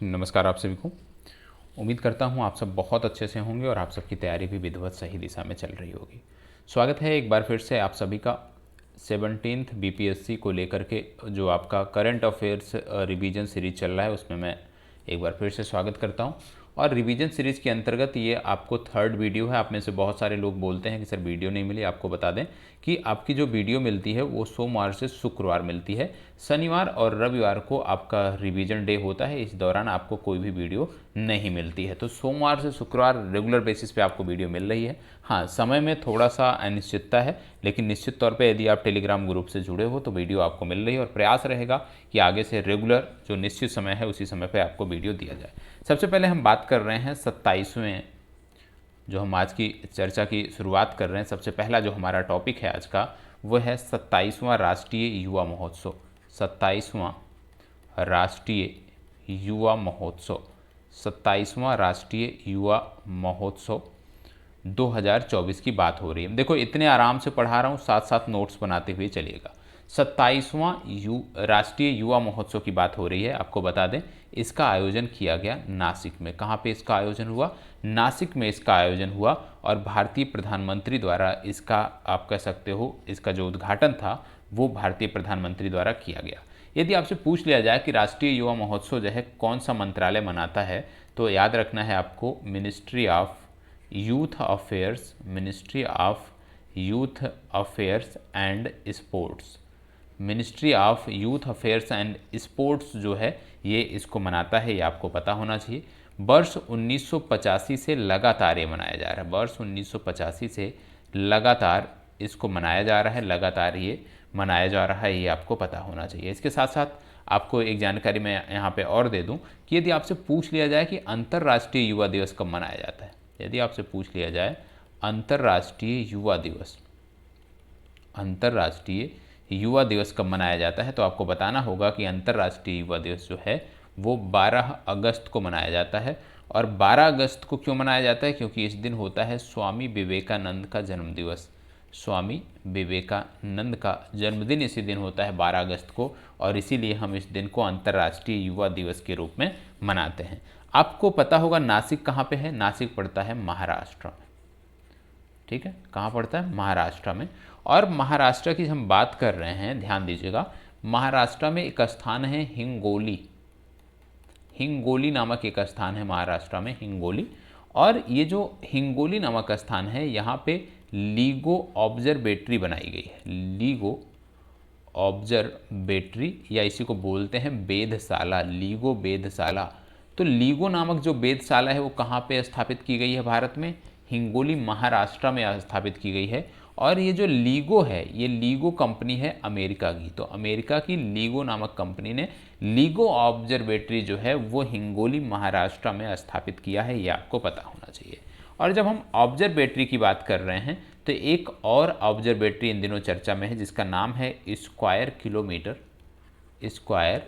नमस्कार आप सभी को। उम्मीद करता हूँ आप सब बहुत अच्छे से होंगे और आप सबकी तैयारी भी विधिवत सही दिशा में चल रही होगी। स्वागत है एक बार फिर से आप सभी का 17th बीपीएससी को लेकर के जो आपका करंट अफेयर्स रिवीजन सीरीज चल रहा है उसमें मैं एक बार फिर से स्वागत करता हूँ। और रिवीजन सीरीज़ के अंतर्गत ये आपको थर्ड वीडियो है। आप में से बहुत सारे लोग बोलते हैं कि सर वीडियो नहीं मिली। आपको बता दें कि आपकी जो वीडियो मिलती है वो सोमवार से शुक्रवार मिलती है। शनिवार और रविवार को आपका रिवीजन डे होता है, इस दौरान आपको कोई भी वीडियो नहीं मिलती है। तो सोमवार से शुक्रवार रेगुलर बेसिस पे आपको वीडियो मिल रही है। हाँ, समय में थोड़ा सा अनिश्चितता है, लेकिन निश्चित तौर पे यदि आप टेलीग्राम ग्रुप से जुड़े हो तो वीडियो आपको मिल रही है और प्रयास रहेगा कि आगे से रेगुलर जो निश्चित समय है उसी समय पर आपको वीडियो दिया जाए। सबसे पहले हम बात कर रहे हैं 27वें, जो हम आज की चर्चा की शुरुआत कर रहे हैं। सबसे पहला जो हमारा टॉपिक है आज का वो है 27वां राष्ट्रीय युवा महोत्सव। 27वां राष्ट्रीय युवा महोत्सव, 27वां राष्ट्रीय युवा महोत्सव 2024 की बात हो रही है। देखो इतने आराम से पढ़ा रहा हूँ, साथ साथ नोट्स बनाते हुए चलिएगा। 27वां राष्ट्रीय युवा महोत्सव की बात हो रही है। आपको बता दें इसका आयोजन किया गया नासिक में। कहाँ पे इसका आयोजन हुआ? नासिक में इसका आयोजन हुआ और भारतीय प्रधानमंत्री द्वारा इसका, आप कह सकते हो, इसका जो उद्घाटन था वो भारतीय प्रधानमंत्री द्वारा किया गया। यदि आपसे पूछ लिया जाए कि राष्ट्रीय युवा महोत्सव जो है कौन सा मंत्रालय मनाता है, तो याद रखना है आपको ministry of youth affairs, ministry of youth affairs and sports, ministry of youth affairs and sports जो है ये इसको मनाता है। ये आपको पता होना चाहिए। वर्ष 1985 से लगातार ये मनाया जा रहा है। वर्ष 1985 से लगातार इसको मनाया जा रहा है, लगातार ये मनाया जा रहा है, ये आपको पता होना चाहिए। इसके साथ साथ आपको एक जानकारी मैं यहाँ पे और दे दूँ कि यदि आपसे पूछ लिया जाए कि अंतर्राष्ट्रीय युवा दिवस कब मनाया जाता है, यदि आपसे पूछ लिया जाए अंतर्राष्ट्रीय युवा दिवस, अंतर्राष्ट्रीय युवा दिवस कब मनाया जाता है, तो आपको बताना होगा कि अंतर्राष्ट्रीय युवा दिवस जो है वो 12 अगस्त को मनाया जाता है। और 12 अगस्त को क्यों मनाया जाता है? क्योंकि इस दिन होता है स्वामी विवेकानंद का जन्मदिवस। स्वामी विवेकानंद का जन्मदिन इसी दिन होता है 12 अगस्त को, और इसीलिए हम इस दिन को अंतर्राष्ट्रीय युवा दिवस के रूप में मनाते हैं। आपको पता होगा नासिक कहाँ पे है? नासिक पड़ता है महाराष्ट्र में। ठीक है, कहाँ पड़ता है? महाराष्ट्र में। और महाराष्ट्र की हम बात कर रहे हैं, ध्यान दीजिएगा, महाराष्ट्र में एक स्थान है हिंगोली। हिंगोली नामक एक स्थान है महाराष्ट्र में, हिंगोली। और ये जो हिंगोली नामक स्थान है यहाँ पे लीगो ऑब्जर्वेटरी बनाई गई है। लीगो ऑब्जर्वेटरी, या इसी को बोलते हैं वेधशाला, लीगो वेधशाला। तो लीगो नामक जो वेधशाला है वो कहाँ पे स्थापित की गई है? भारत में हिंगोली महाराष्ट्र में स्थापित की गई है। और ये जो लीगो है, ये लीगो कंपनी है अमेरिका की। तो अमेरिका की लीगो नामक कंपनी ने लीगो ऑब्जर्वेटरी जो है वो हिंगोली महाराष्ट्र में स्थापित किया है, ये आपको पता होना चाहिए। और जब हम ऑब्जर्वेटरी की बात कर रहे हैं तो एक और ऑब्जर्वेटरी इन दिनों चर्चा में है जिसका नाम है square kilometre, square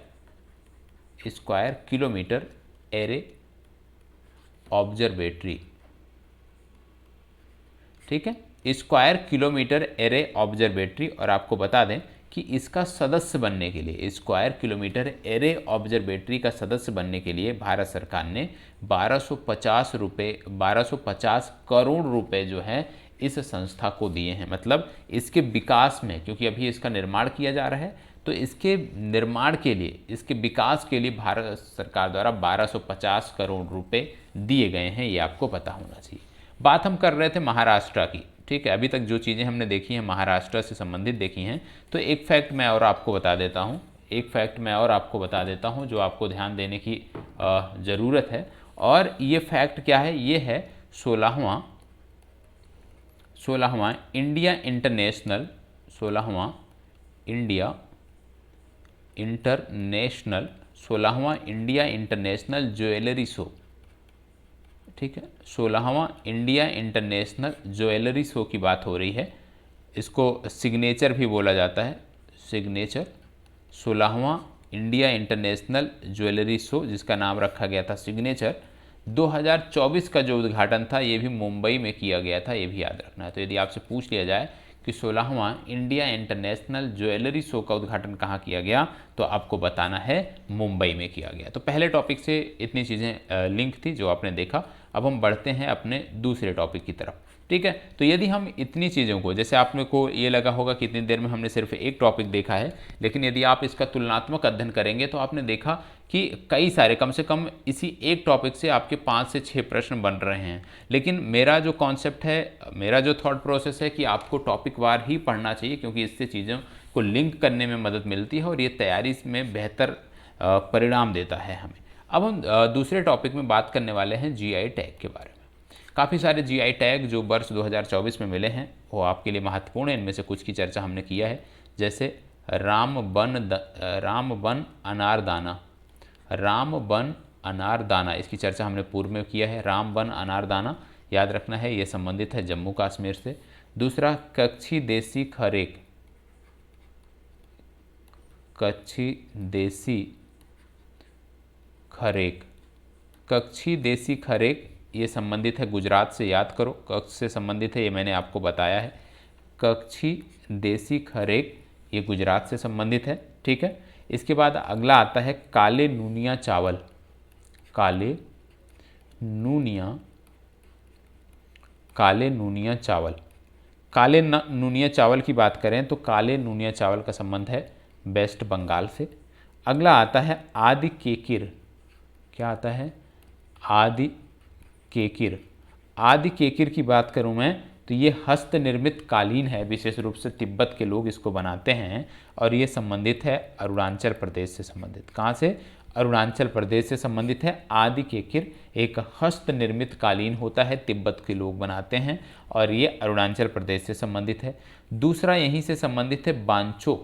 kilometre array observatory. ठीक है, स्क्वायर किलोमीटर एरे ऑब्जर्वेटरी। और आपको बता दें कि इसका सदस्य बनने के लिए, स्क्वायर किलोमीटर एरे ऑब्जर्वेटरी का सदस्य बनने के लिए भारत सरकार ने 1250 करोड़ रुपए जो है इस संस्था को दिए हैं। मतलब इसके विकास में, क्योंकि अभी इसका निर्माण किया जा रहा है, तो इसके निर्माण के लिए, इसके विकास के लिए भारत सरकार द्वारा 1250 करोड़ रुपए दिए गए हैं, ये आपको पता होना चाहिए। बात हम कर रहे थे महाराष्ट्र की। ठीक है, अभी तक जो चीज़ें हमने देखी हैं महाराष्ट्र से संबंधित देखी हैं। तो एक फैक्ट मैं और आपको बता देता हूँ, जो आपको ध्यान देने की ज़रूरत है। और ये फैक्ट क्या है? ये है 16वां इंडिया इंटरनेशनल, 16वां इंडिया इंटरनेशनल, 16वां इंडिया इंटरनेशनल ज्वेलरी शो। ठीक है, 16वां इंडिया इंटरनेशनल ज्वेलरी शो की बात हो रही है। इसको सिग्नेचर भी बोला जाता है, सिग्नेचर। 16वां इंडिया इंटरनेशनल ज्वेलरी शो, जिसका नाम रखा गया था सिग्नेचर। 2024 का जो उद्घाटन था ये भी मुंबई में किया गया था, ये भी याद रखना है। तो यदि आपसे पूछ लिया जाए कि कि 16वां इंडिया इंटरनेशनल ज्वेलरी शो का उद्घाटन कहाँ किया गया, तो आपको बताना है मुंबई में किया गया। तो पहले टॉपिक से इतनी चीज़ें लिंक थी जो आपने देखा। अब हम बढ़ते हैं अपने दूसरे टॉपिक की तरफ, ठीक है। तो यदि हम इतनी चीज़ों को, जैसे आपने को ये लगा होगा कि इतनी देर में हमने सिर्फ एक टॉपिक देखा है, लेकिन यदि आप इसका तुलनात्मक अध्ययन करेंगे तो आपने देखा कि कई सारे, कम से कम इसी एक टॉपिक से आपके 5 से 6 प्रश्न बन रहे हैं। लेकिन मेरा जो कॉन्सेप्ट है, मेरा जो थॉट प्रोसेस है कि आपको टॉपिक वार ही पढ़ना चाहिए, क्योंकि इससे चीज़ों को लिंक करने में मदद मिलती है और ये तैयारी में बेहतर परिणाम देता है हमें। अब हम दूसरे टॉपिक में बात करने वाले हैं जीआई टैग के बारे में। काफ़ी सारे जीआई टैग जो वर्ष 2024 में मिले हैं वो आपके लिए महत्वपूर्ण है। इनमें से कुछ की चर्चा हमने किया है, जैसे रामबन अनारदाना, रामबन अनारदाना, इसकी चर्चा हमने पूर्व में किया है। रामबन अनारदाना याद रखना है, ये संबंधित है जम्मू कश्मीर से। दूसरा कच्छी देसी खरेक, कच्छी देसी खरेक, कच्छी देसी खरेक ये संबंधित है गुजरात से, याद करो कच्छ से संबंधित है, ये मैंने आपको बताया है। कच्छी देसी खरेक ये गुजरात से संबंधित है, ठीक है। इसके बाद अगला आता है काले नूनिया चावल, काले नूनिया चावल। काले नूनिया चावल की बात करें तो काले नूनिया चावल का संबंध है वेस्ट बंगाल से। अगला आता है आदि केकिर, क्या आता है, आदि केकिर। आदि केकिर की बात करूं मैं तो ये हस्त निर्मित कालीन है, विशेष रूप से तिब्बत के लोग इसको बनाते हैं और ये संबंधित है अरुणाचल प्रदेश से संबंधित। कहाँ से, अरुणाचल प्रदेश से संबंधित है। आदि केकिर एक हस्त निर्मित कालीन होता है, तिब्बत के लोग बनाते हैं और ये अरुणाचल प्रदेश से संबंधित है। दूसरा यहीं से संबंधित है बांचो,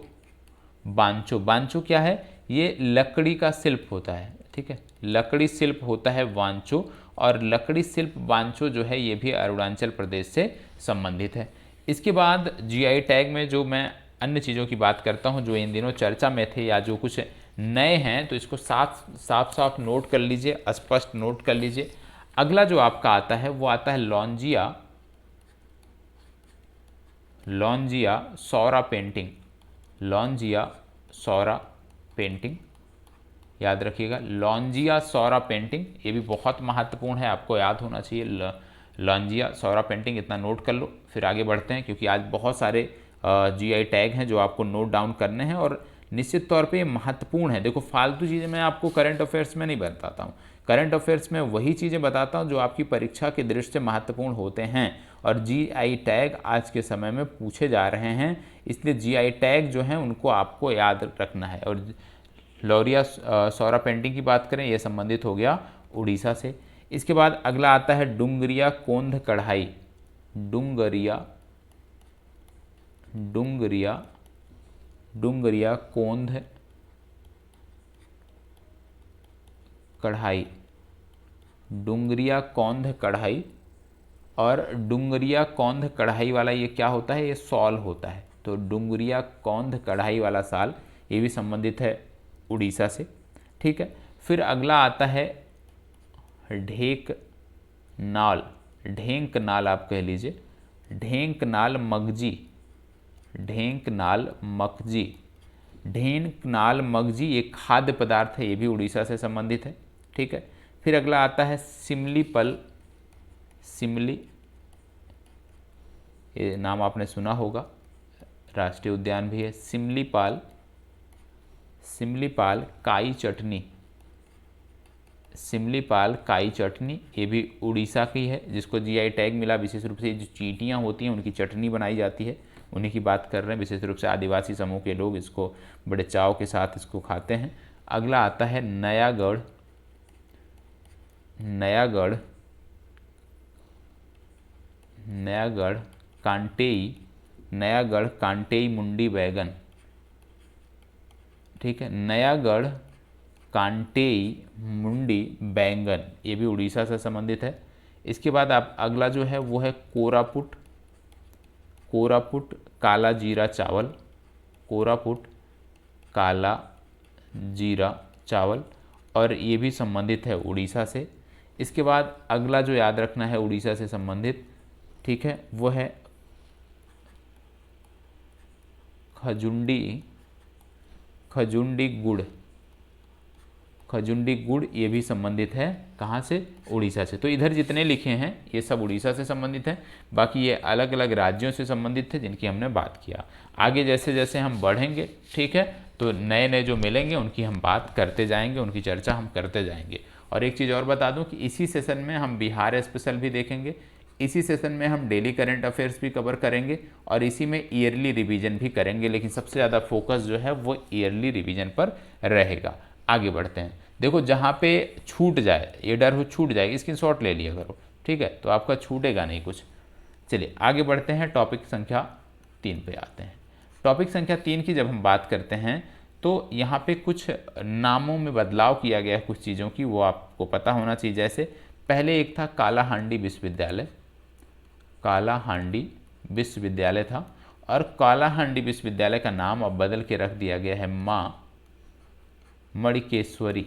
बांचो, बांचो क्या है, ये लकड़ी का शिल्प होता है, ठीक है, लकड़ी शिल्प होता है बांचो, और लकड़ी शिल्प बांचो जो है ये भी अरुणाचल प्रदेश से संबंधित है। इसके बाद जीआई टैग में जो मैं अन्य चीज़ों की बात करता हूँ जो इन दिनों चर्चा में थे या जो कुछ नए हैं, तो इसको साफ नोट कर लीजिए, स्पष्ट नोट कर लीजिए। अगला जो आपका आता है वो आता है लॉन्जिया, लॉन्जिया सौरा पेंटिंग, लॉन्जिया सौरा पेंटिंग, याद रखिएगा लॉन्जिया सौरा पेंटिंग, ये भी बहुत महत्वपूर्ण है, आपको याद होना चाहिए। लॉन्जिया सौरा पेंटिंग इतना नोट कर लो, फिर आगे बढ़ते हैं, क्योंकि आज बहुत सारे जीआई टैग हैं जो आपको नोट डाउन करने हैं और निश्चित तौर पे ये महत्वपूर्ण है। देखो फालतू चीज़ें मैं आपको करंट अफेयर्स में नहीं बताता हूँ, करंट अफेयर्स में वही चीज़ें बताता हूँ जो आपकी परीक्षा की दृष्टि से महत्वपूर्ण होते हैं, और जीआई टैग आज के समय में पूछे जा रहे हैं, इसलिए जीआई टैग जो हैं उनको आपको याद रखना है। और लौरिया सौरा पेंटिंग की बात करें, यह संबंधित हो गया उड़ीसा से। इसके बाद अगला आता है डुंगरिया कोंध कढ़ाई, डुंगरिया कोंध कढ़ाई, डुंगरिया कोंध कढ़ाई। और डुंगरिया कोंध कढ़ाई वाला ये क्या होता है, ये सॉल होता है, तो डुंगरिया कोंध कढ़ाई वाला साल ये भी संबंधित है उड़ीसा से, ठीक है। फिर अगला आता है ढेक नाल, ढेंक नाल आप कह लीजिए, ढेंक नाल मगजी, ढेंक नाल मगजी, ढेंक नाल मगजी एक खाद्य पदार्थ है, ये भी उड़ीसा से संबंधित है, ठीक है। फिर अगला आता है सिमलीपल, सिमली, ये नाम आपने सुना होगा, राष्ट्रीय उद्यान भी है। सिमलीपाल, सिमलीपाल काई चटनी, सिमलीपाल काई चटनी ये भी उड़ीसा की है, जिसको जीआई टैग मिला। विशेष रूप से जो चींटियाँ होती हैं उनकी चटनी बनाई जाती है, उन्हीं की बात कर रहे हैं। विशेष रूप से आदिवासी समूह के लोग इसको बड़े चाव के साथ इसको खाते हैं। अगला आता है नयागढ़, नयागढ़, नयागढ़ कांटेई, नयागढ़ कांटेई मुंडी बैगन, ठीक है, नयागढ़ कांटेई मुंडी बैंगन ये भी उड़ीसा से संबंधित है। इसके बाद आप अगला जो है वो है कोरापुट, कोरापुट काला जीरा चावल, कोरापुट काला जीरा चावल, और ये भी संबंधित है उड़ीसा से। इसके बाद अगला जो याद रखना है उड़ीसा से संबंधित, ठीक है, वो है खजुंडी, खजुंडी गुड़, खजुंडी गुड़ ये भी संबंधित है कहाँ से? उड़ीसा से। तो इधर जितने लिखे हैं ये सब उड़ीसा से संबंधित है, बाकी ये अलग अलग राज्यों से संबंधित थे जिनकी हमने बात किया। आगे जैसे जैसे हम बढ़ेंगे, ठीक है, तो नए नए जो मिलेंगे उनकी हम बात करते जाएंगे, उनकी चर्चा हम करते जाएंगे। और एक चीज़ और बता दूं कि इसी सेशन में हम बिहार स्पेशल भी देखेंगे, इसी सेशन में हम डेली करंट अफेयर्स भी कवर करेंगे और इसी में ईयरली रिवीजन भी करेंगे, लेकिन सबसे ज़्यादा फोकस जो है वो ईयरली रिवीजन पर रहेगा। आगे बढ़ते हैं। देखो जहाँ पे छूट जाए, ये डर हो छूट जाएगी, स्क्रीनशॉट ले लिया करो, ठीक है, तो आपका छूटेगा नहीं कुछ। चलिए आगे बढ़ते हैं, टॉपिक संख्या 3 पे आते हैं। टॉपिक संख्या 3 की जब हम बात करते हैं तो यहाँ पे कुछ नामों में बदलाव किया गया है कुछ चीज़ों की, वो आपको पता होना चाहिए। जैसे पहले एक था कालाहांडी विश्वविद्यालय, कालाहांडी विश्वविद्यालय था, और कालाहांडी विश्वविद्यालय का नाम अब बदल के रख दिया गया है माँ मणिकेश्वरी,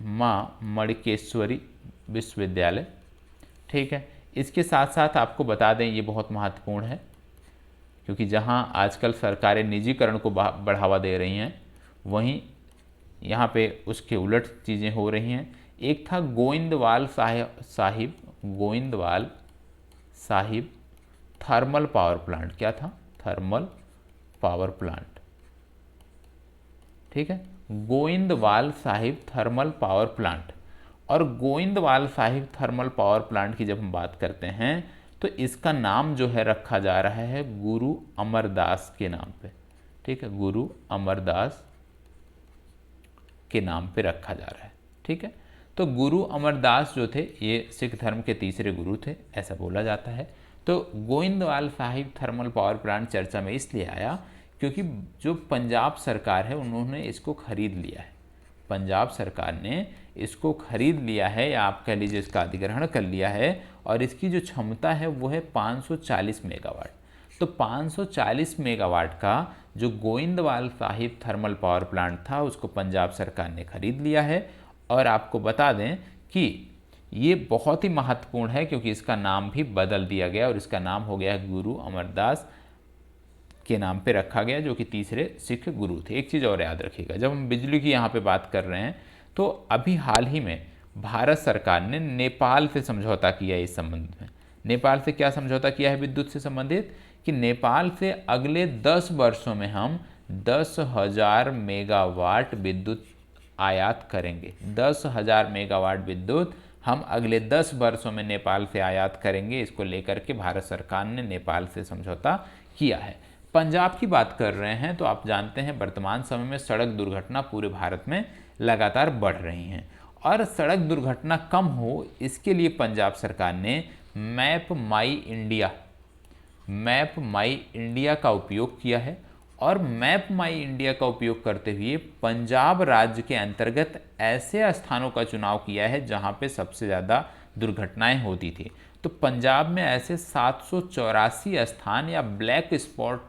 माँ मणिकेश्वरी विश्वविद्यालय, ठीक है। इसके साथ साथ आपको बता दें, ये बहुत महत्वपूर्ण है क्योंकि जहाँ आजकल सरकारें निजीकरण को बढ़ावा दे रही हैं, वहीं यहाँ पे उसके उलट चीज़ें हो रही हैं। एक था Goindwal Sahib, Goindwal Sahib thermal power plant. क्या था? थर्मल पावर प्लांट, ठीक है, Goindwal Sahib thermal power plant. और Goindwal Sahib thermal power plant की जब हम बात करते हैं तो इसका नाम जो है रखा जा रहा है गुरु अमरदास के नाम पे, ठीक है, गुरु अमरदास के नाम पे रखा जा रहा है, ठीक है। तो गुरु अमरदास जो थे ये सिख धर्म के तीसरे गुरु थे, ऐसा बोला जाता है। तो Goindwal Sahib thermal power plant चर्चा में इसलिए आया क्योंकि जो पंजाब सरकार है उन्होंने इसको खरीद लिया है, पंजाब सरकार ने इसको खरीद लिया है, या आप कह लीजिए इसका अधिग्रहण कर लिया है, और इसकी जो क्षमता है वो है 540 मेगावाट। तो 540 मेगावाट का जो Goindwal Sahib thermal power plant था उसको पंजाब सरकार ने खरीद लिया है। और आपको बता दें कि ये बहुत ही महत्वपूर्ण है क्योंकि इसका नाम भी बदल दिया गया और इसका नाम हो गया है गुरु अमरदास के नाम पे रखा गया, जो कि तीसरे सिख गुरु थे। एक चीज़ और याद रखिएगा, जब हम बिजली की यहाँ पे बात कर रहे हैं तो अभी हाल ही में भारत सरकार ने नेपाल से समझौता किया है इस संबंध में। नेपाल से क्या समझौता किया है विद्युत से संबंधित? कि नेपाल से अगले 10 वर्षों में हम 10,000 मेगावाट विद्युत आयात करेंगे। 10,000 मेगावाट विद्युत हम अगले 10 वर्षों में नेपाल से आयात करेंगे। इसको लेकर के भारत सरकार ने नेपाल से समझौता किया है। पंजाब की बात कर रहे हैं तो आप जानते हैं वर्तमान समय में सड़क दुर्घटना पूरे भारत में लगातार बढ़ रही हैं, और सड़क दुर्घटना कम हो इसके लिए पंजाब सरकार ने मैप माई इंडिया का उपयोग किया है। और मैप माई इंडिया का उपयोग करते हुए पंजाब राज्य के अंतर्गत ऐसे स्थानों का चुनाव किया है जहां पे सबसे ज़्यादा दुर्घटनाएं होती थी। तो पंजाब में ऐसे 784 स्थान या ब्लैक स्पॉट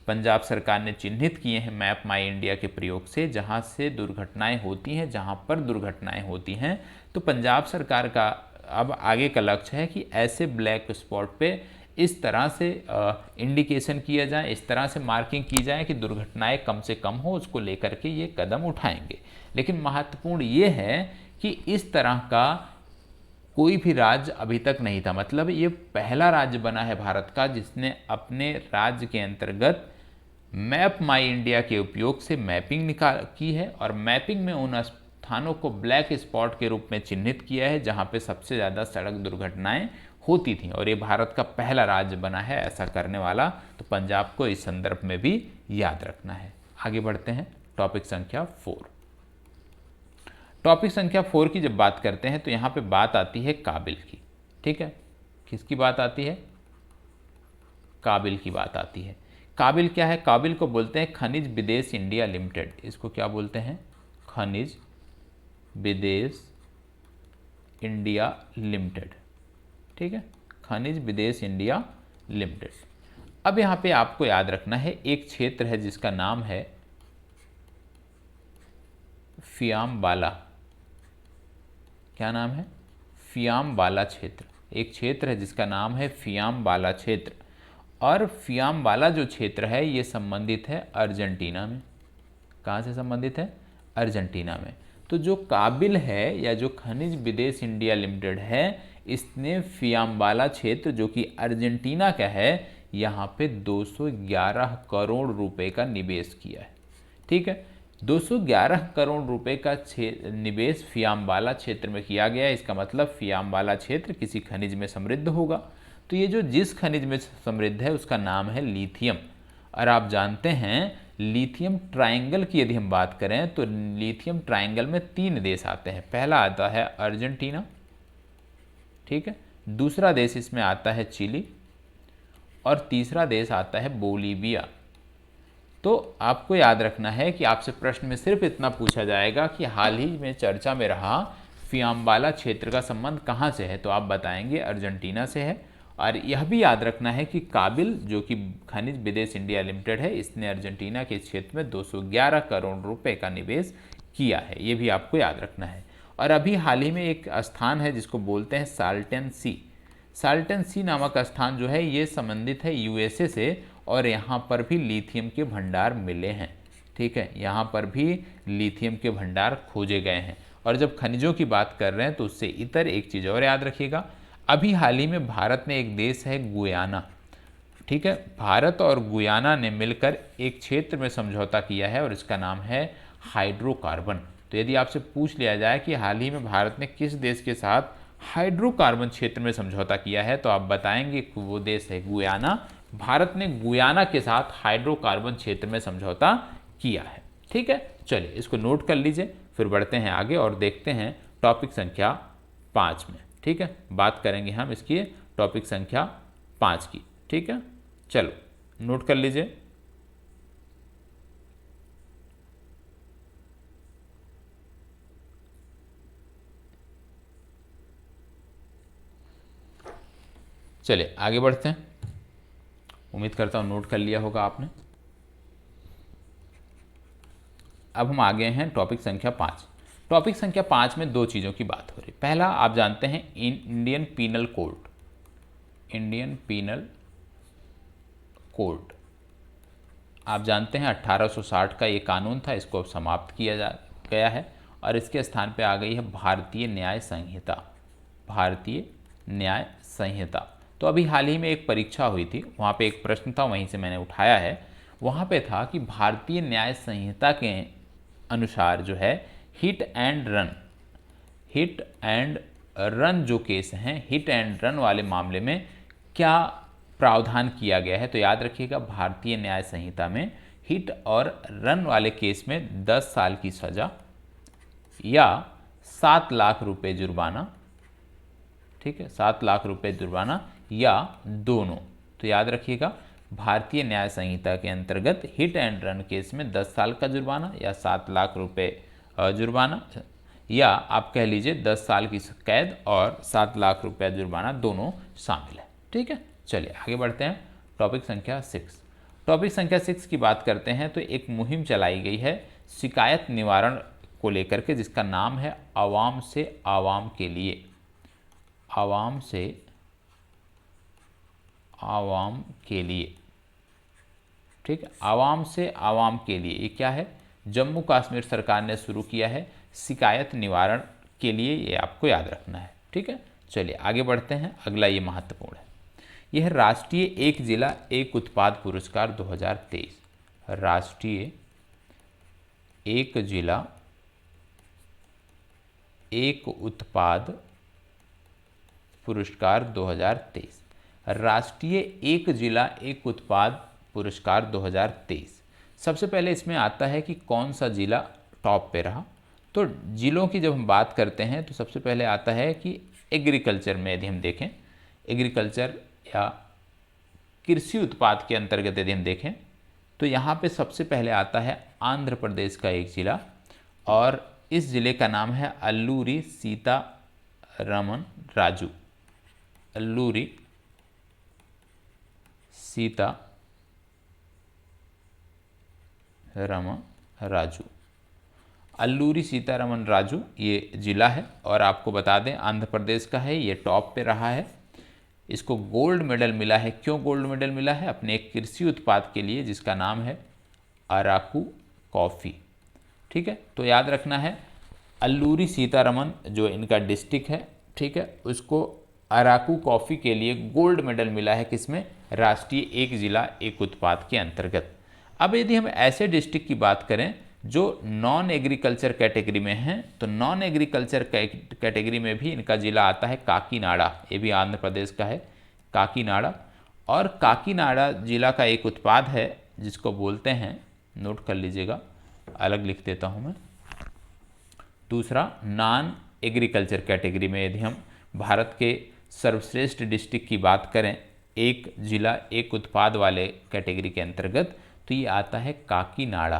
पंजाब सरकार ने चिन्हित किए हैं मैप माई इंडिया के प्रयोग से, जहां से दुर्घटनाएं होती हैं, जहां पर दुर्घटनाएं होती हैं। तो पंजाब सरकार का अब आगे का लक्ष्य है कि ऐसे ब्लैक स्पॉट पे इस तरह से इंडिकेशन किया जाए, इस तरह से मार्किंग की जाए कि दुर्घटनाएं कम से कम हो, उसको लेकर के ये कदम उठाएंगे। लेकिन महत्वपूर्ण ये है कि इस तरह का कोई भी राज्य अभी तक नहीं था, मतलब ये पहला राज्य बना है भारत का जिसने अपने राज्य के अंतर्गत मैप माई इंडिया के उपयोग से मैपिंग की है, और मैपिंग में उन स्थानों को ब्लैक स्पॉट के रूप में चिन्हित किया है जहां पे सबसे ज़्यादा सड़क दुर्घटनाएं होती थी, और ये भारत का पहला राज्य बना है ऐसा करने वाला। तो पंजाब को इस संदर्भ में भी याद रखना है। आगे बढ़ते हैं, टॉपिक संख्या 4। टॉपिक संख्या 4 की जब बात करते हैं तो यहाँ पे बात आती है काबिल की, ठीक है। किसकी बात आती है? काबिल की बात आती है। काबिल क्या है? काबिल को बोलते हैं खनिज विदेश इंडिया लिमिटेड। इसको क्या बोलते हैं? खनिज विदेश इंडिया लिमिटेड, ठीक है, खनिज विदेश इंडिया लिमिटेड। अब यहाँ पे आपको याद रखना है एक क्षेत्र है जिसका नाम है फियाम्बाला। क्या नाम है? फियाम्बाला क्षेत्र। एक क्षेत्र है जिसका नाम है फियाम्बाला क्षेत्र, और फियाम्बाला जो क्षेत्र है ये संबंधित है अर्जेंटीना में। कहाँ से संबंधित है? अर्जेंटीना में। तो जो काबिल है या जो खनिज विदेश इंडिया लिमिटेड है, इसने फियाम्बाला क्षेत्र जो कि अर्जेंटीना का है, यहाँ पे 211 करोड़ रुपए का निवेश किया है। ठीक है, 211 करोड़ रुपए का निवेश फियाम्बाला क्षेत्र में किया गया है। इसका मतलब फियाम्बाला क्षेत्र किसी खनिज में समृद्ध होगा। तो ये जो जिस खनिज में समृद्ध है उसका नाम है लिथियम। और आप जानते हैं लिथियम ट्रायंगल की यदि हम बात करें तो लिथियम ट्रायंगल में 3 देश आते हैं। पहला आता है अर्जेंटीना, ठीक है, दूसरा देश इसमें आता है चिली और तीसरा देश आता है बोलीविया। तो आपको याद रखना है कि आपसे प्रश्न में सिर्फ इतना पूछा जाएगा कि हाल ही में चर्चा में रहा फियाम्बाला क्षेत्र का संबंध कहाँ से है, तो आप बताएंगे अर्जेंटीना से है। और यह भी याद रखना है कि काबिल जो कि खनिज विदेश इंडिया लिमिटेड है, इसने अर्जेंटीना के क्षेत्र में 211 करोड़ रुपए का निवेश किया है, ये भी आपको याद रखना है। और अभी हाल ही में एक स्थान है जिसको बोलते हैं साल्टन सी। साल्टन सी नामक स्थान जो है ये संबंधित है यूएसए से, और यहाँ पर भी लिथियम के भंडार मिले हैं। ठीक है, यहाँ पर भी लिथियम के भंडार खोजे गए हैं। और जब खनिजों की बात कर रहे हैं तो उससे इतर एक चीज़ और याद रखिएगा, अभी हाल ही में भारत में एक देश है गुयाना। ठीक है, भारत और गुयाना ने मिलकर एक क्षेत्र में समझौता किया है और इसका नाम है हाइड्रोकार्बन। तो यदि आपसे पूछ लिया जाए कि हाल ही में भारत ने किस देश के साथ हाइड्रोकार्बन क्षेत्र में समझौता किया है, तो आप बताएंगे कि वो देश है गुयाना। भारत ने गुयाना के साथ हाइड्रोकार्बन क्षेत्र में समझौता किया है। ठीक है, चलिए इसको नोट कर लीजिए, फिर बढ़ते हैं आगे और देखते हैं टॉपिक संख्या 5 में। ठीक है, बात करेंगे हम इसकी टॉपिक संख्या 5 की। ठीक है, चलो नोट कर लीजिए। चलिए आगे बढ़ते हैं, उम्मीद करता हूँ नोट कर लिया होगा आपने। अब हम आ गए हैं टॉपिक संख्या 5। टॉपिक संख्या 5 में 2 चीज़ों की बात हो रही। पहला आप जानते हैं Indian penal code. Indian penal code आप जानते हैं 1860 का ये कानून था, इसको अब समाप्त किया गया है और इसके स्थान पे आ गई है भारतीय न्याय संहिता। भारतीय न्याय संहिता। तो अभी हाल ही में एक परीक्षा हुई थी, वहाँ पे एक प्रश्न था, वहीं से मैंने उठाया है। वहाँ पे था कि भारतीय न्याय संहिता के अनुसार जो है हिट एंड रन जो केस हैं, हिट एंड रन वाले मामले में क्या प्रावधान किया गया है। तो याद रखिएगा भारतीय न्याय संहिता में हिट और रन वाले केस में 10 साल की सज़ा या 7 लाख रुपए जुर्माना। ठीक है, 7 लाख रुपए जुर्माना या दोनों। तो याद रखिएगा भारतीय न्याय संहिता के अंतर्गत हिट एंड रन केस में 10 साल का जुर्माना या 7 लाख रुपए जुर्माना, या आप कह लीजिए 10 साल की कैद और 7 लाख रुपया जुर्माना दोनों शामिल है। ठीक है, चलिए आगे बढ़ते हैं। टॉपिक संख्या 6। टॉपिक संख्या 6 की बात करते हैं तो एक मुहिम चलाई गई है शिकायत निवारण को लेकर के, जिसका नाम है आवाम से आवाम के लिए। आवाम से आवाम के लिए। ठीक है, आवाम से आवाम के लिए ये क्या है? जम्मू कश्मीर सरकार ने शुरू किया है शिकायत निवारण के लिए, ये आपको याद रखना है। ठीक है, चलिए आगे बढ़ते हैं। अगला ये महत्वपूर्ण है, यह राष्ट्रीय एक जिला एक उत्पाद पुरस्कार 2023। राष्ट्रीय एक जिला एक उत्पाद पुरस्कार 2023। राष्ट्रीय एक जिला एक उत्पाद पुरस्कार 2023। सबसे पहले इसमें आता है कि कौन सा जिला टॉप पे रहा। तो जिलों की जब हम बात करते हैं तो सबसे पहले आता है कि एग्रीकल्चर में यदि हम देखें, एग्रीकल्चर या कृषि उत्पाद के अंतर्गत यदि हम देखें तो यहाँ पे सबसे पहले आता है आंध्र प्रदेश का एक जिला, और इस जिले का नाम है अल्लूरी सीतारमन राजू। अल्लूरी सीतारमन राजू। अल्लूरी सीतारमन राजू ये जिला है, और आपको बता दें आंध्र प्रदेश का है, ये टॉप पे रहा है। इसको गोल्ड मेडल मिला है। क्यों गोल्ड मेडल मिला है? अपने एक कृषि उत्पाद के लिए जिसका नाम है अराकू कॉफ़ी। ठीक है, तो याद रखना है अल्लूरी सीतारमन जो इनका डिस्ट्रिक्ट है, ठीक है, उसको अराकू कॉफ़ी के लिए गोल्ड मेडल मिला है। किसमें? राष्ट्रीय एक जिला एक उत्पाद के अंतर्गत। अब यदि हम ऐसे डिस्ट्रिक्ट की बात करें जो नॉन एग्रीकल्चर कैटेगरी में हैं, तो नॉन एग्रीकल्चर कैटेगरी में भी इनका जिला आता है काकीनाडा। ये भी आंध्र प्रदेश का है, काकीनाडा। और काकीनाडा जिला का एक उत्पाद है जिसको बोलते हैं, नोट कर लीजिएगा, अलग लिख देता हूँ मैं। दूसरा, नॉन एग्रीकल्चर कैटेगरी में यदि हम भारत के सर्वश्रेष्ठ डिस्ट्रिक्ट की बात करें एक जिला एक उत्पाद वाले कैटेगरी के अंतर्गत, तो ये आता है काकीनाडा।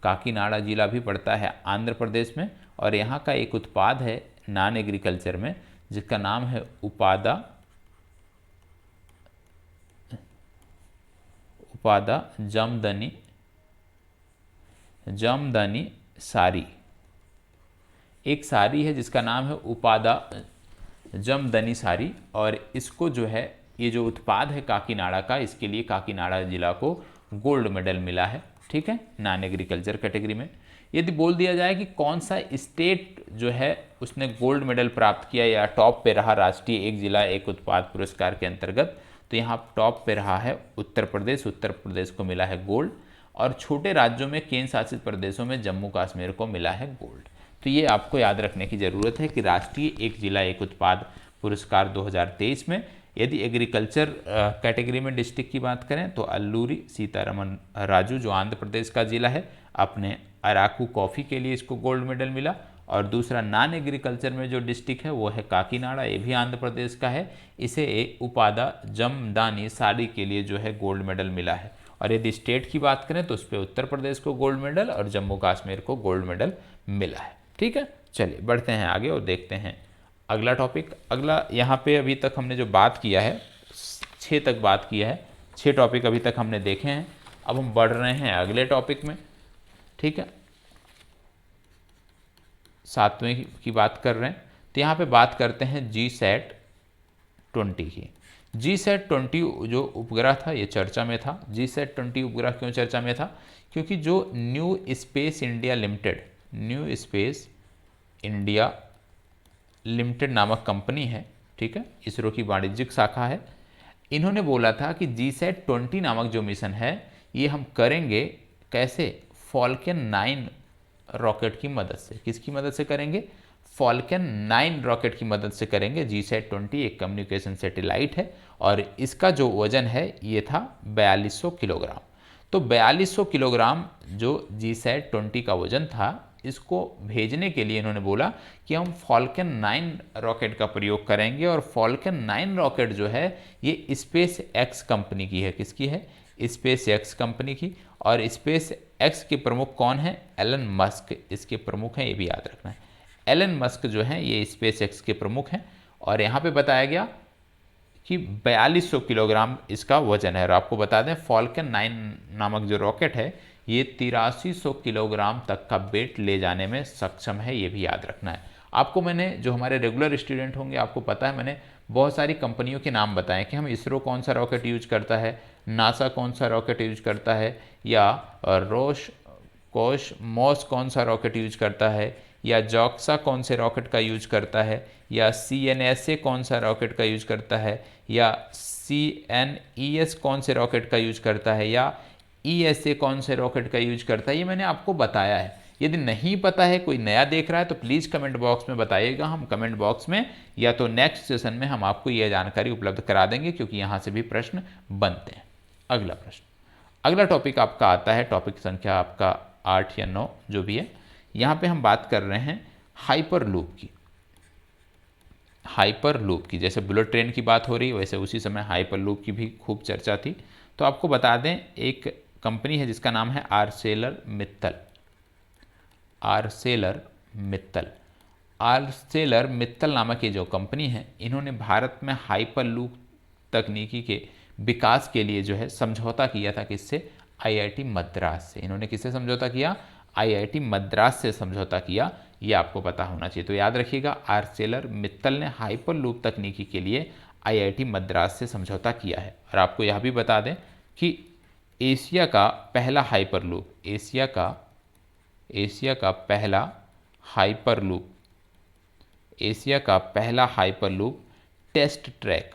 काकीनाडा जिला भी पड़ता है आंध्र प्रदेश में, और यहाँ का एक उत्पाद है नॉन एग्रीकल्चर में जिसका नाम है उपादा जमदनी सारी। एक सारी है जिसका नाम है उपादा जमदनी सारी, और इसको जो है ये जो उत्पाद है काकीनाडा का, इसके लिए काकीनाडा जिला को गोल्ड मेडल मिला है। ठीक है, नॉन एग्रीकल्चर कैटेगरी में। यदि बोल दिया जाए कि कौन सा स्टेट जो है उसने गोल्ड मेडल प्राप्त किया या टॉप पे रहा राष्ट्रीय एक जिला एक उत्पाद पुरस्कार के अंतर्गत, तो यहाँ टॉप पे रहा है उत्तर प्रदेश। उत्तर प्रदेश को मिला है गोल्ड, और छोटे राज्यों में केंद्र शासित प्रदेशों में जम्मू कश्मीर को मिला है गोल्ड। तो ये आपको याद रखने की ज़रूरत है कि राष्ट्रीय एक जिला एक उत्पाद पुरस्कार 2023 में यदि एग्रीकल्चर कैटेगरी में डिस्ट्रिक्ट की बात करें तो अल्लूरी सीतारमन राजू जो आंध्र प्रदेश का जिला है, अपने अराकू कॉफ़ी के लिए इसको गोल्ड मेडल मिला। और दूसरा नॉन एग्रीकल्चर में जो डिस्ट्रिक्ट है वो है काकीनाडा, ये भी आंध्र प्रदेश का है, इसे उपादा जमदानी साड़ी के लिए जो है गोल्ड मेडल मिला है। और यदि स्टेट की बात करें तो उस पर उत्तर प्रदेश को गोल्ड मेडल और जम्मू कश्मीर को गोल्ड मेडल मिला है। ठीक है, चलिए बढ़ते हैं आगे और देखते हैं अगला टॉपिक। अगला यहाँ पे अभी तक हमने जो बात किया है 6 तक बात किया है, 6 टॉपिक अभी तक हमने देखे हैं। अब हम बढ़ रहे हैं अगले टॉपिक में। ठीक है, 7वें की बात कर रहे हैं, तो यहाँ पे बात करते हैं GSAT-20 की। GSAT-20 जो उपग्रह था ये चर्चा में था। GSAT-20 उपग्रह क्यों चर्चा में था? क्योंकि जो न्यू स्पेस इंडिया लिमिटेड नामक कंपनी है, ठीक है, इसरो की वाणिज्यिक शाखा है, इन्होंने बोला था कि GSAT-20 नामक जो मिशन है ये हम करेंगे कैसे? फॉल्कन 9 रॉकेट की मदद से। किसकी मदद से करेंगे? फॉल्कन 9 रॉकेट की मदद से करेंगे। GSAT-20 एक कम्युनिकेशन सैटेलाइट है और इसका जो वजन है ये था 4200 किलोग्राम। तो 4200 किलोग्राम जो GSAT-20 का वजन था, इसको भेजने के लिए इन्होंने बोला कि हम फॉल्कन 9 रॉकेट का प्रयोग करेंगे। और फॉल्कन 9 रॉकेट जो है ये स्पेस एक्स कंपनी की है। किसकी है? स्पेस एक्स कंपनी की। और स्पेस एक्स के प्रमुख कौन है? एलन मस्क इसके प्रमुख हैं, ये भी याद रखना है। एलन मस्क जो हैं ये स्पेस एक्स के प्रमुख हैं। और यहाँ पे बताया गया कि 4200 किलोग्राम इसका वजन है। और आपको बता दें फॉल्कन 9 नामक जो रॉकेट है ये 8300 किलोग्राम तक का वेट ले जाने में सक्षम है, ये भी याद रखना है। आपको मैंने, जो हमारे रेगुलर स्टूडेंट होंगे आपको पता है, मैंने बहुत सारी कंपनियों के नाम बताएं कि हम इसरो कौन सा रॉकेट यूज करता है, नासा कौन सा रॉकेट यूज करता है, या मॉस कौन सा रॉकेट यूज करता है, या जॉक्सा कौन से रॉकेट का यूज करता है, या CNSA कौन सा रॉकेट का यूज करता है, या CNES कौन से रॉकेट का यूज करता है, या ESA कौन से रॉकेट का यूज करता है, ये मैंने आपको बताया है। यदि नहीं पता है, कोई नया देख रहा है, तो प्लीज़ कमेंट बॉक्स में बताइएगा। हम कमेंट बॉक्स में या तो नेक्स्ट सेशन में हम आपको यह जानकारी उपलब्ध करा देंगे, क्योंकि यहाँ से भी प्रश्न बनते हैं। अगला प्रश्न, अगला टॉपिक आपका आता है, टॉपिक संख्या आपका 8 या 9 जो भी है। यहाँ पे हम बात कर रहे हैं हाइपर लूप की। जैसे बुलेट ट्रेन की बात हो रही है, वैसे उसी समय हाइपर लूप की भी खूब चर्चा थी। तो आपको बता दें एक कंपनी है जिसका नाम है आर्सेलर मित्तल नामक ये जो कंपनी है, इन्होंने भारत में हाइपर लूप तकनीकी के विकास के लिए जो है समझौता किया था। किससे? IIT मद्रास से। इन्होंने किससे समझौता किया? IIT मद्रास से समझौता किया, ये आपको पता होना चाहिए। तो याद रखिएगा, आर्सेलर मित्तल ने हाइपर लूप तकनीकी के लिए आईआईटी मद्रास से समझौता किया है। और आपको यह भी बता दें कि एशिया का पहला हाइपरलूप, एशिया का पहला हाइपरलूप, एशिया का पहला हाइपरलूप टेस्ट ट्रैक,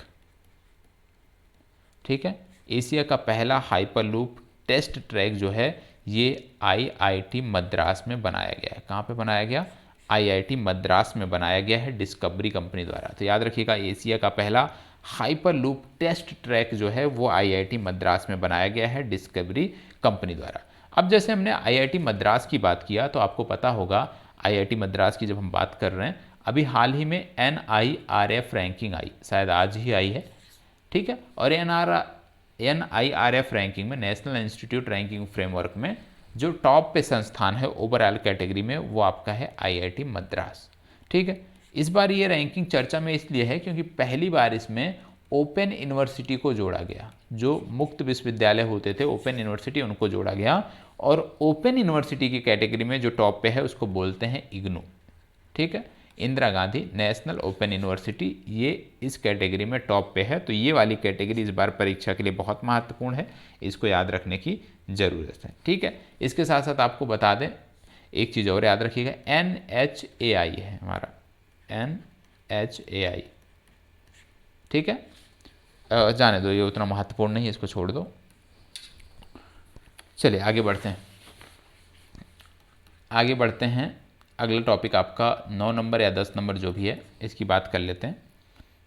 ठीक है, एशिया का पहला हाइपरलूप टेस्ट ट्रैक जो है ये आईआईटी मद्रास में बनाया गया है। कहाँ पे बनाया गया? आईआईटी मद्रास में बनाया गया है डिस्कवरी कंपनी द्वारा। तो याद रखिएगा, एशिया का पहला हाइपरलूप टेस्ट ट्रैक जो है वो आईआईटी मद्रास में बनाया गया है डिस्कवरी कंपनी द्वारा। अब जैसे हमने आईआईटी मद्रास की बात किया तो आपको पता होगा आईआईटी मद्रास की जब हम बात कर रहे हैं, अभी हाल ही में NIRF रैंकिंग आई, शायद आज ही आई है, ठीक है। और NIRF रैंकिंग में, नेशनल इंस्टीट्यूट रैंकिंग फ्रेमवर्क में जो टॉप पे संस्थान है ओवरऑल कैटेगरी में वो आपका है आईआईटी मद्रास, ठीक है। इस बार ये रैंकिंग चर्चा में इसलिए है क्योंकि पहली बार इसमें ओपन यूनिवर्सिटी को जोड़ा गया। जो मुक्त विश्वविद्यालय होते थे ओपन यूनिवर्सिटी, उनको जोड़ा गया। और ओपन यूनिवर्सिटी की कैटेगरी में जो टॉप पे है उसको बोलते हैं इग्नू, ठीक है, Indira Gandhi national open university, ये इस कैटेगरी में टॉप पे है। तो ये वाली कैटेगरी इस बार परीक्षा के लिए बहुत महत्वपूर्ण है, इसको याद रखने की ज़रूरत है, ठीक है। इसके साथ साथ आपको बता दें एक चीज़ और याद रखिएगा, NHAI है हमारा, NHAI, ठीक है। जाने दो, ये उतना महत्वपूर्ण नहीं है, इसको छोड़ दो। चलिए आगे बढ़ते हैं। अगला टॉपिक आपका 9 नंबर या 10 नंबर जो भी है इसकी बात कर लेते हैं।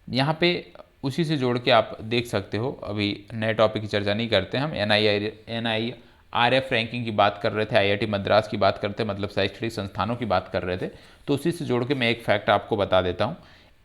यहाँ पे उसी से जोड़ के आप देख सकते हो, अभी नए टॉपिक की चर्चा नहीं करते, हम NIRF रैंकिंग की बात कर रहे थे, आईआईटी मद्रास की बात करते, मतलब शैक्षणिक संस्थानों की बात कर रहे थे। तो उसी से जोड़ के मैं एक फैक्ट आपको बता देता हूँ।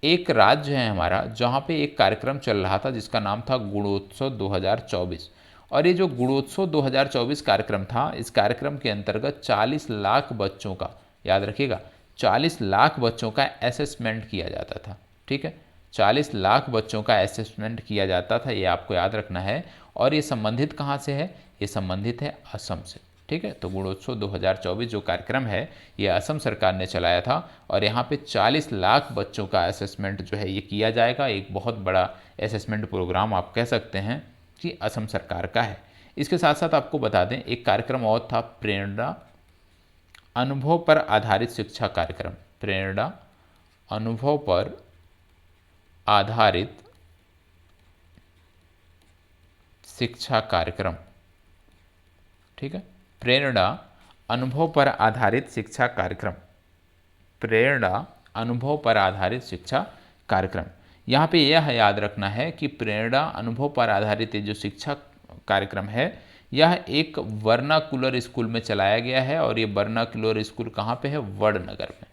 एक राज्य है हमारा जहाँ पे एक कार्यक्रम चल रहा था जिसका नाम था गुणोत्सव 2024। और ये जो गुणोत्सव 2024 कार्यक्रम था, इस कार्यक्रम के अंतर्गत 40 लाख बच्चों का, याद रखिएगा 40 लाख बच्चों का असेसमेंट किया जाता था, ठीक है, 40 लाख बच्चों का असेसमेंट किया जाता था, ये आपको याद रखना है। और ये संबंधित कहाँ से है? ये संबंधित है असम से, ठीक है। तो गुणोत्सव 2024 जो कार्यक्रम है ये असम सरकार ने चलाया था और यहाँ पे 40 लाख बच्चों का असेसमेंट जो है ये किया जाएगा। एक बहुत बड़ा असेसमेंट प्रोग्राम आप कह सकते हैं कि असम सरकार का है। इसके साथ साथ आपको बता दें एक कार्यक्रम और था, प्रेरणा अनुभव पर आधारित शिक्षा कार्यक्रम, प्रेरणा अनुभव पर आधारित शिक्षा कार्यक्रम, ठीक है, प्रेरणा अनुभव पर आधारित शिक्षा कार्यक्रम, प्रेरणा अनुभव पर आधारित शिक्षा कार्यक्रम। यहाँ पे यह याद रखना है कि प्रेरणा अनुभव पर आधारित जो शिक्षा कार्यक्रम है यह एक वर्नाकुलर स्कूल में चलाया गया है। और ये वर्नाकुलर स्कूल कहाँ पे है? वडनगर में।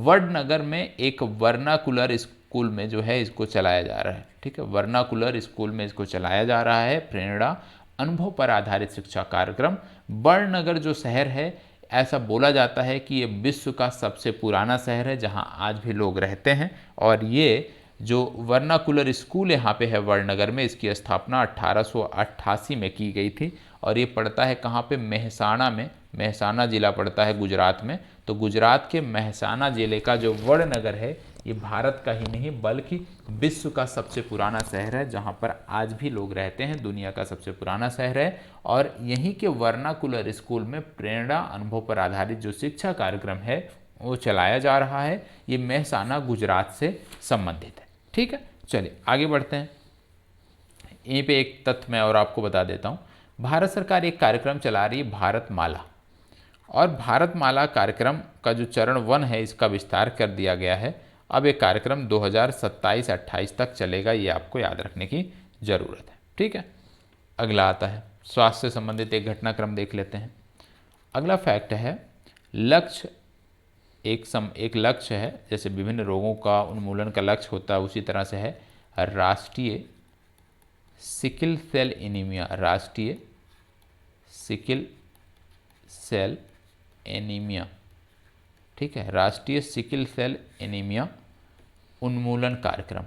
वडनगर में एक वर्नाकुलर स्कूल में जो है इसको चलाया जा रहा है, ठीक है, वर्नाकुलर स्कूल में इसको चलाया जा रहा है प्रेरणा अनुभव पर आधारित शिक्षा कार्यक्रम। वडनगर जो शहर है, ऐसा बोला जाता है कि ये विश्व का सबसे पुराना शहर है जहाँ आज भी लोग रहते हैं। और ये जो वर्नाकुलर स्कूल यहाँ पे है वडनगर में, इसकी स्थापना 1888 में की गई थी। और ये पड़ता है कहाँ पे? मेहसाणा में। मेहसाणा जिला पड़ता है गुजरात में। तो गुजरात के मेहसाणा जिले का जो वडनगर है ये भारत का ही नहीं बल्कि विश्व का सबसे पुराना शहर है जहाँ पर आज भी लोग रहते हैं, दुनिया का सबसे पुराना शहर है। और यहीं के वर्नाकुलर स्कूल में प्रेरणा अनुभव पर आधारित जो शिक्षा कार्यक्रम है वो चलाया जा रहा है। ये मेहसाणा गुजरात से संबंधित है, ठीक है। चलिए आगे बढ़ते हैं। यहीं पे एक तथ्य मैं और आपको बता देता हूँ। भारत सरकार एक कार्यक्रम चला रही है भारतमाला, और भारतमाला कार्यक्रम का जो चरण 1 है इसका विस्तार कर दिया गया है। अब ये कार्यक्रम 2027-28 तक चलेगा, ये आपको याद रखने की ज़रूरत है, ठीक है। अगला आता है स्वास्थ्य से संबंधित एक घटनाक्रम देख लेते हैं। अगला फैक्ट है लक्ष्य। एक लक्ष्य है, जैसे विभिन्न रोगों का उन्मूलन का लक्ष्य होता है उसी तरह से है राष्ट्रीय सिकिल सेल एनीमिया, राष्ट्रीय सिकिल सेल एनीमिया, ठीक है, राष्ट्रीय सिकिल सेल एनीमिया उन्मूलन कार्यक्रम,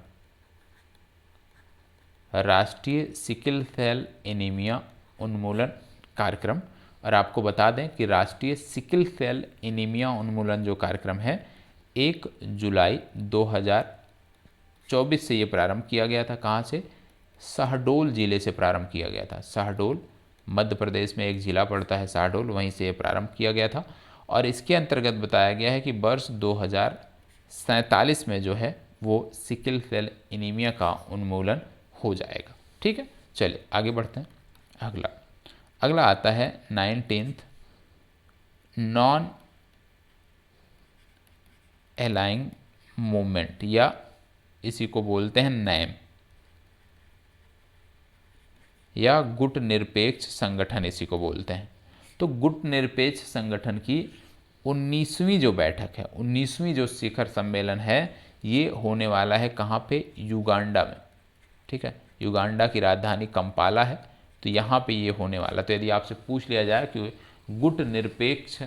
राष्ट्रीय सिकिल सेल एनीमिया उन्मूलन कार्यक्रम। और आपको बता दें कि राष्ट्रीय सिकिल सेल एनीमिया उन्मूलन जो कार्यक्रम है 1 जुलाई 1924 से ये प्रारंभ किया गया था। कहाँ से? शहडोल जिले से प्रारंभ किया गया था। शहडोल मध्य प्रदेश में एक जिला पड़ता है शहडोल, वहीं से ये प्रारंभ किया गया था। और इसके अंतर्गत बताया गया है कि वर्ष 2047 में जो है वो सिकल सेल एनीमिया का उन्मूलन हो जाएगा। ठीक है, चलिए आगे बढ़ते हैं। अगला आता है 19th नॉन अलाइंग मूवमेंट, या इसी को बोलते हैं नैम, या गुट निरपेक्ष संगठन इसी को बोलते हैं। तो गुट निरपेक्ष संगठन की 19वीं जो बैठक है, 19वीं जो शिखर सम्मेलन है, ये होने वाला है कहाँ पे? युगांडा में। ठीक है, युगांडा की राजधानी कंपाला है, तो यहाँ पे ये होने वाला। तो यदि आपसे पूछ लिया जाए कि गुट निरपेक्ष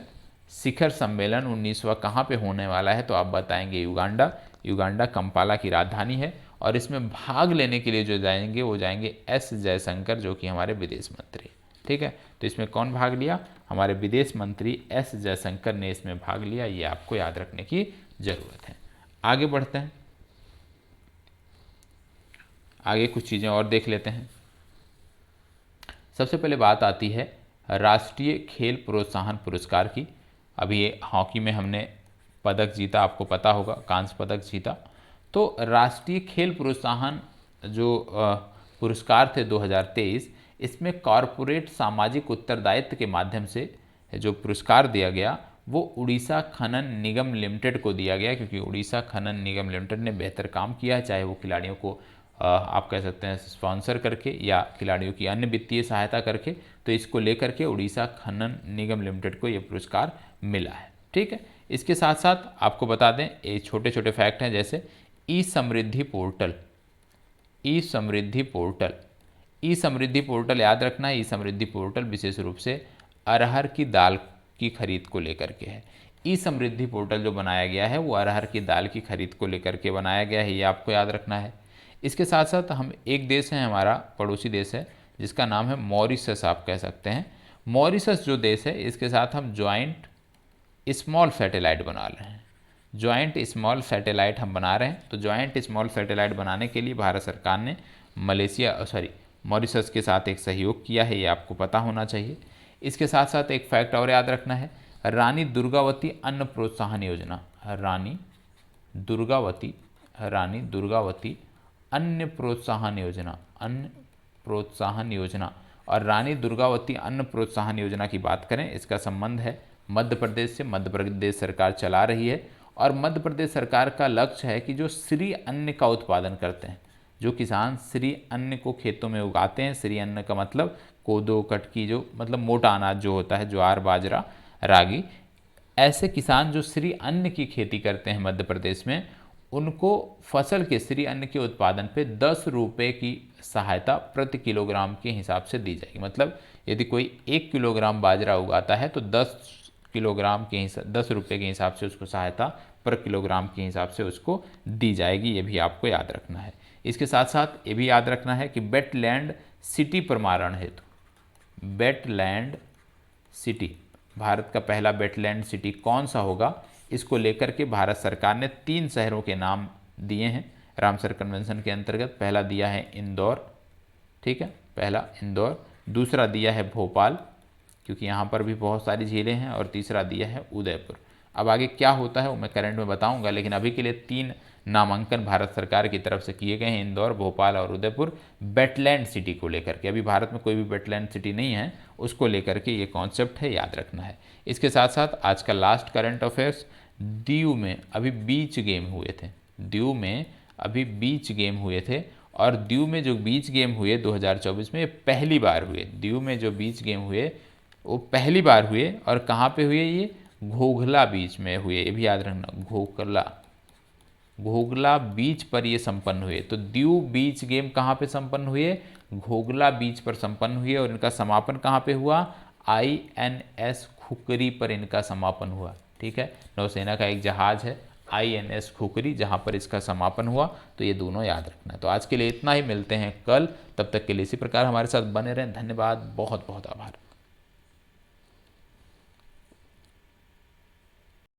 शिखर सम्मेलन 19वां कहाँ पे होने वाला है, तो आप बताएंगे युगांडा। युगांडा कंपाला की राजधानी है, और इसमें भाग लेने के लिए जो जाएंगे वो जाएंगे एस जयशंकर, जो कि हमारे विदेश मंत्री। ठीक है, तो इसमें कौन भाग लिया? हमारे विदेश मंत्री एस जयशंकर ने इसमें भाग लिया। ये आपको याद रखने की ज़रूरत है। आगे बढ़ते हैं, आगे कुछ चीज़ें और देख लेते हैं। सबसे पहले बात आती है राष्ट्रीय खेल प्रोत्साहन पुरस्कार की। अभी ये हॉकी में हमने पदक जीता, आपको पता होगा, कांस्य पदक जीता। तो राष्ट्रीय खेल प्रोत्साहन जो पुरस्कार थे 2023, इसमें कॉरपोरेट सामाजिक उत्तरदायित्व के माध्यम से जो पुरस्कार दिया गया वो उड़ीसा खनन निगम लिमिटेड को दिया गया, क्योंकि उड़ीसा खनन निगम लिमिटेड ने बेहतर काम किया है, चाहे वो खिलाड़ियों को आप कह सकते हैं स्पॉन्सर करके या खिलाड़ियों की अन्य वित्तीय सहायता करके। तो इसको लेकर के उड़ीसा खनन निगम लिमिटेड को ये पुरस्कार मिला है। ठीक है, इसके साथ साथ आपको बता दें, ये छोटे छोटे फैक्ट हैं, जैसे ई समृद्धि पोर्टल। ई समृद्धि पोर्टल, ई समृद्धि पोर्टल याद रखना है। ई समृद्धि पोर्टल विशेष रूप से अरहर की दाल की खरीद को लेकर के है। ई समृद्धि पोर्टल जो बनाया गया है वो अरहर की दाल की खरीद को लेकर के बनाया गया है, ये आपको याद रखना है। इसके साथ साथ हम एक देश है, हमारा पड़ोसी देश है, जिसका नाम है मॉरिशस, आप कह सकते हैं। मॉरिशस जो देश है, इसके साथ हम ज्वाइंट स्मॉल सैटेलाइट बना रहे हैं। ज्वाइंट स्मॉल सैटेलाइट हम बना रहे हैं। तो ज्वाइंट स्मॉल सैटेलाइट बनाने के लिए भारत सरकार ने मॉरिशस के साथ एक सहयोग किया है, ये आपको पता होना चाहिए। इसके साथ साथ एक फैक्ट और याद रखना है, रानी दुर्गावती अन्न प्रोत्साहन योजना, रानी दुर्गावती अन्न प्रोत्साहन योजना, अन्न प्रोत्साहन योजना। और रानी दुर्गावती अन्न प्रोत्साहन योजना की बात करें, इसका संबंध है मध्य प्रदेश से। मध्य प्रदेश सरकार चला रही है, और मध्य प्रदेश सरकार का लक्ष्य है कि जो श्री अन्न का उत्पादन करते हैं, जो किसान श्री अन्न को खेतों में उगाते हैं, श्री अन्न का मतलब कोदो, कटकी, जो मतलब मोटा अनाज जो होता है, ज्वार, बाजरा, रागी, ऐसे किसान जो श्री अन्न की खेती करते हैं मध्य प्रदेश में, उनको फसल के श्री अन्न के उत्पादन पे 10 रुपये की सहायता प्रति किलोग्राम के हिसाब से दी जाएगी। मतलब यदि कोई 1 किलोग्राम बाजरा उगाता है तो 10 रुपये के हिसाब से उसको सहायता पर किलोग्राम के हिसाब से उसको दी जाएगी, ये भी आपको याद रखना है। इसके साथ साथ ये भी याद रखना है कि वेटलैंड सिटी प्रमाणन हेतु, वेटलैंड सिटी, भारत का पहला वेटलैंड सिटी कौन सा होगा, इसको लेकर के भारत सरकार ने 3 शहरों के नाम दिए हैं रामसर कन्वेंशन के अंतर्गत। पहला दिया है इंदौर, ठीक है, पहला इंदौर। दूसरा दिया है भोपाल, क्योंकि यहाँ पर भी बहुत सारी झीलें हैं। और तीसरा दिया है उदयपुर। अब आगे क्या होता है वो मैं करंट में बताऊंगा, लेकिन अभी के लिए 3 नामांकन भारत सरकार की तरफ से किए गए हैं, इंदौर, भोपाल और उदयपुर, वेटलैंड सिटी को लेकर के। अभी भारत में कोई भी वेटलैंड सिटी नहीं है, उसको लेकर के ये कॉन्सेप्ट है, याद रखना है। इसके साथ साथ आज का लास्ट करंट अफेयर्स, दीव में अभी बीच गेम हुए थे, दीव में अभी बीच गेम हुए थे। और दीव में जो बीच गेम हुए 2024 में, ये पहली बार हुए। दीव में जो बीच गेम हुए वो पहली बार हुए। और कहाँ पे हुए? ये घोघला बीच में हुए, ये भी याद रखना, घोघला बीच पर ये संपन्न हुए। तो दीव बीच गेम कहाँ पे संपन्न हुए? घोघला बीच पर संपन्न हुए। और इनका समापन कहाँ पे हुआ? INS खुकरी पर इनका समापन हुआ। ठीक है, नौसेना का एक जहाज है INS खुकरी, जहाँ पर इसका समापन हुआ। तो ये दोनों याद रखना है। तो आज के लिए इतना ही, मिलते हैं कल, तब तक के लिए इसी प्रकार हमारे साथ बने रहें। धन्यवाद, बहुत बहुत आभार।